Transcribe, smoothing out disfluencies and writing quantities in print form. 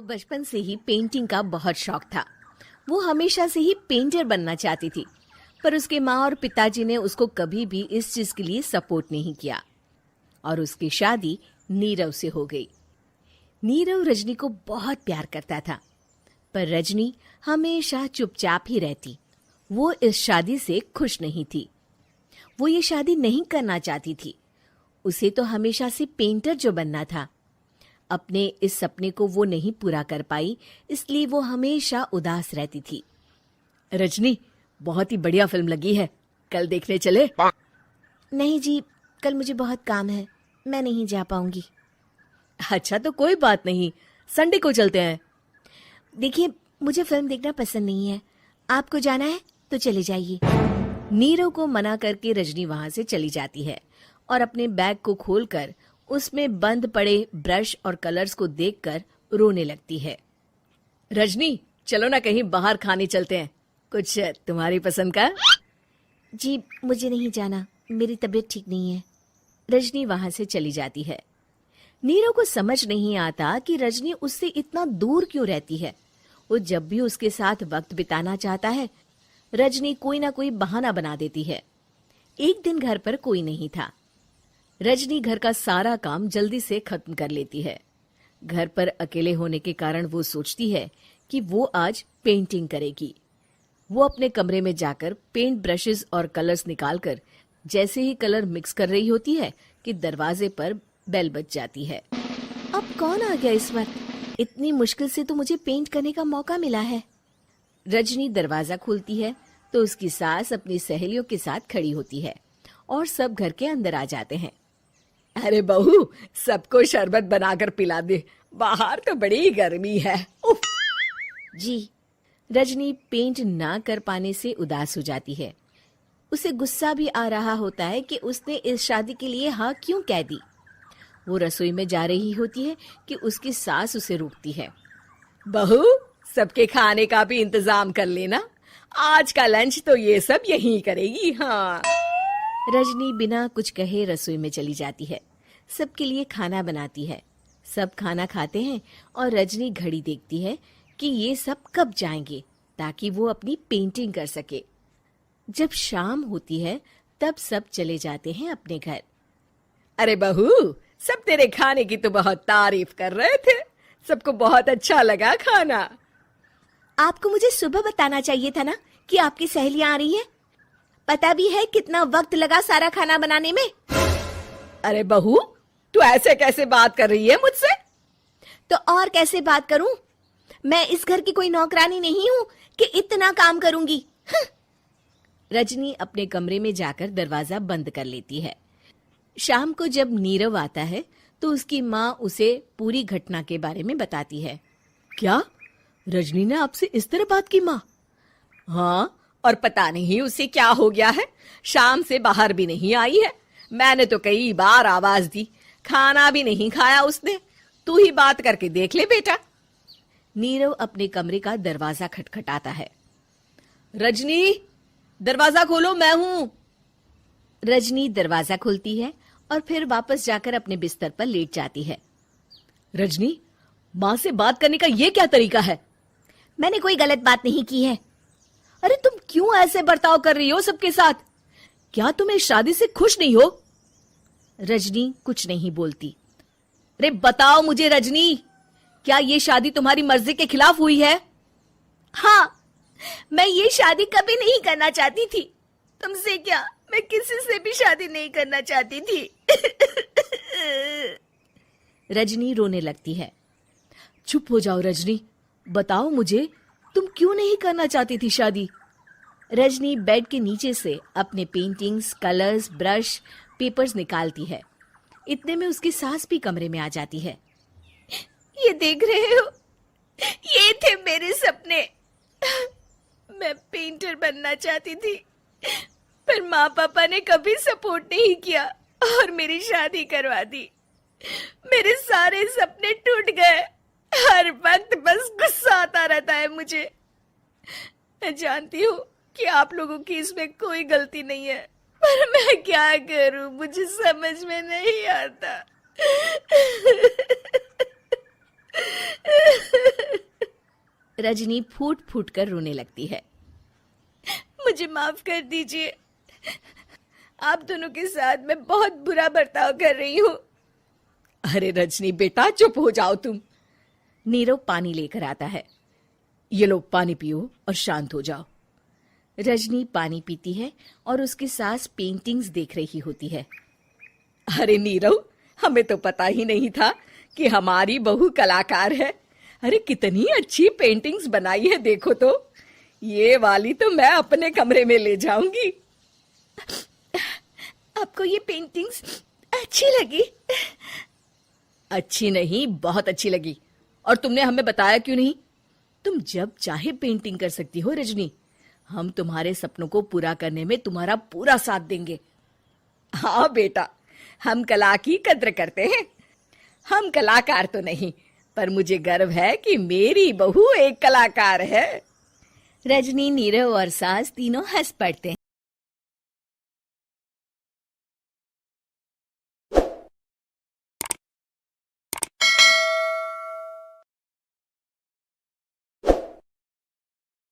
बचपन से ही पेंटिंग का बहुत शौक था। वो हमेशा से ही पेंटर बनना चाहती थी, पर उसके माँ और पिताजी ने उसको कभी भी इस चीज के लिए सपोर्ट नहीं किया और उसकी शादी नीरव से हो गई। नीरव रजनी को बहुत प्यार करता था, पर रजनी हमेशा चुपचाप ही रहती। वो इस शादी से खुश नहीं थी। वो ये शादी नहीं करना चाहती थी। उसे तो हमेशा से पेंटर जो बनना था। अपने इस सपने को वो नहीं पूरा कर पाई, इसलिए वो हमेशा उदास रहती थी। रजनी, बहुत ही बढ़िया फिल्म लगी है, कल देखने चले? नहीं जी, कल मुझे बहुत काम है, मैं नहीं जा पाऊंगी। अच्छा तो कोई बात नहीं, संडे को चलते हैं। देखिए, मुझे फिल्म देखना पसंद नहीं है, आपको जाना है तो चले जाइए। नीरव को मना करके रजनी वहां से चली जाती है और अपने बैग को खोलकर उसमें बंद पड़े ब्रश और कलर्स को देखकर रोने लगती है। रजनी, चलो ना कहीं बाहर खाने चलते हैं, कुछ तुम्हारी पसंद का। जी, मुझे नहीं जाना, मेरी तबीयत ठीक नहीं है। रजनी वहां से चली जाती है। नीरव को समझ नहीं आता कि रजनी उससे इतना दूर क्यों रहती है। वो जब भी उसके साथ वक्त बिताना चाहता है, रजनी कोई ना कोई बहाना बना देती है। एक दिन घर पर कोई नहीं था। रजनी घर का सारा काम जल्दी से खत्म कर लेती है। घर पर अकेले होने के कारण वो सोचती है कि वो आज पेंटिंग करेगी। वो अपने कमरे में जाकर पेंट ब्रशेस और कलर्स निकालकर जैसे ही कलर मिक्स कर रही होती है कि दरवाजे पर बेल बज जाती है। अब कौन आ गया इस वक्त? इतनी मुश्किल से तो मुझे पेंट करने का मौका मिला है। रजनी दरवाजा खोलती है तो उसकी सास अपनी सहेलियों के साथ खड़ी होती है और सब घर के अंदर आ जाते हैं। अरे बहू, सबको शरबत बनाकर पिला दे, बाहर तो बड़ी गर्मी है। उफ। जी। रजनी पेंट ना कर पाने से उदास हो जाती है। उसे गुस्सा भी आ रहा होता है कि उसने इस शादी के लिए हाँ क्यों कह दी। वो रसोई में जा रही होती है कि उसकी सास उसे रोकती है। बहू, सबके खाने का भी इंतजाम कर लेना, आज का लंच तो ये सब यहीं करेगी। हाँ। रजनी बिना कुछ कहे रसोई में चली जाती है। सबके लिए खाना बनाती है। सब खाना खाते हैं और रजनी घड़ी देखती है कि ये सब कब जाएंगे ताकि वो अपनी पेंटिंग कर सके। जब शाम होती है तब सब चले जाते हैं अपने घर। अरे बहू, सब तेरे खाने की तो बहुत तारीफ कर रहे थे, सबको बहुत अच्छा लगा खाना। आपको मुझे सुबह बताना चाहिए था ना कि आपकी सहेलियां आ रही हैं। पता भी है कितना वक्त लगा सारा खाना बनाने में। अरे बहू, तू ऐसे कैसे बात कर रही है मुझसे? तो और कैसे बात करूं? मैं इस घर की कोई नौकरानी नहीं हूं कि इतना काम करूंगी। रजनी अपने कमरे में जाकर दरवाजा बंद कर लेती है। शाम को जब नीरव आता है तो उसकी माँ उसे पूरी घटना के बारे में बताती है। क्या रजनी ने आपसे इस तरह बात की माँ? हाँ, और पता नहीं उसे क्या हो गया है, शाम से बाहर भी नहीं आई है। मैंने तो कई बार आवाज दी, खाना भी नहीं खाया उसने। तू ही बात करके देख ले बेटा। नीरव अपने कमरे का दरवाजा खटखटाता है। रजनी, दरवाजा खोलो, मैं हूं। रजनी दरवाजा खोलती है और फिर वापस जाकर अपने बिस्तर पर लेट जाती है। रजनी, माँ से बात करने का ये क्या तरीका है? मैंने कोई गलत बात नहीं की है। अरे तुम क्यों ऐसे बर्ताव कर रही हो सबके साथ? क्या तुम इस शादी से खुश नहीं हो? रजनी कुछ नहीं बोलती। अरे बताओ मुझे रजनी, क्या ये शादी तुम्हारी मर्जी के खिलाफ हुई है? हाँ, मैं ये शादी कभी नहीं करना चाहती थी। तुमसे क्या, मैं किसी से भी शादी नहीं करना चाहती थी। रजनी रोने लगती है। चुप हो जाओ रजनी, बताओ मुझे, तुम क्यों नहीं करना चाहती थी शादी? रजनी बेड के नीचे से अपने पेंटिंग्स, कलर्स, ब्रश, पेपर्स निकालती है। इतने में उसकी सास भी कमरे में आ जाती है। ये देख रहे हो, ये थे मेरे सपने। मैं पेंटर बनना चाहती थी, पर माँ पापा ने कभी सपोर्ट नहीं किया और मेरी शादी करवा दी। मेरे सारे सपने टूट गए। हर वक्त बस गुस्सा आता रहता है मुझे। मैं जानती हूँ कि आप लोगों की इसमें कोई गलती नहीं है, पर मैं क्या करूं, मुझे समझ में नहीं आता। रजनी फूट फूट कर रोने लगती है। मुझे माफ कर दीजिए, आप दोनों के साथ मैं बहुत बुरा बर्ताव कर रही हूँ। अरे रजनी बेटा, चुप हो जाओ तुम। नीरव पानी लेकर आता है। ये लो पानी पियो और शांत हो जाओ। रजनी पानी पीती है और उसकी सास पेंटिंग्स देख रही होती है। अरे नीरव, हमें तो पता ही नहीं था कि हमारी बहू कलाकार है। अरे कितनी अच्छी पेंटिंग्स बनाई है, देखो तो। ये वाली तो मैं अपने कमरे में ले जाऊंगी। आपको ये पेंटिंग्स अच्छी लगी? अच्छी नहीं, बहुत अच्छी लगी। और तुमने हमें बताया क्यों नहीं? तुम जब चाहे पेंटिंग कर सकती हो रजनी। हम तुम्हारे सपनों को पूरा करने में तुम्हारा पूरा साथ देंगे। हाँ बेटा, हम कला की कद्र करते हैं। हम कलाकार तो नहीं, पर मुझे गर्व है कि मेरी बहू एक कलाकार है। रजनी, नीरव और सास तीनों हंस पड़ते हैं।